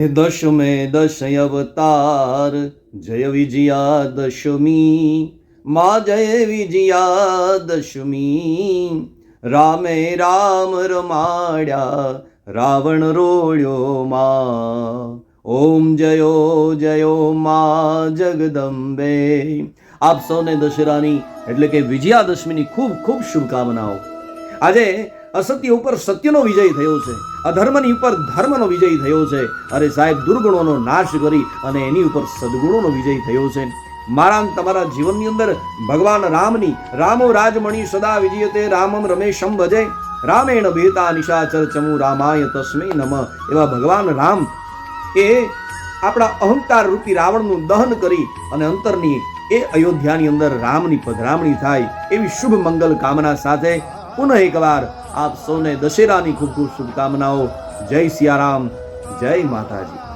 દશમે દશ અવતાર જય વિજયા દશમી મા જય વિજયા દશમી રામે રામ રમાડ્યા રાવણ રોળ્યો મા ઓમ જયો જયો મા જગદંબે। આપ સૌને દશેરાની એટલે કે વિજયાદશમીની ખૂબ ખૂબ શુભકામનાઓ। આજે અસત્ય ઉપર સત્યનો વિજય થયો છે, અધર્મની ઉપર ધર્મનો વિજય થયો છે। અરે સાહેબ, દુર્ગુણોનો નાશ કરી અને એની ઉપર સદગુણોનો વિજય થયો છે। મારા તમારા જીવનની અંદર ભગવાન રામની રામો રાજમણી સદા વિજયતે રામમ રમેશમ ભજે રામેણ ભેતા નિશાચર ચમુ રામાય તસ્મૈ નમઃ। એવા ભગવાન રામ એ આપણા અહંકાર રૂપી રાવણનું દહન કરી અને અંતરની એ અયોધ્યાની અંદર રામની પધરામણી થાય એવી શુભ મંગલ કામના સાથે પુનઃ એકવાર આપ સૌને દશેરાની ખૂબ ખૂબ શુભકામનાઓ। જય સિયારામ, જય માતાજી।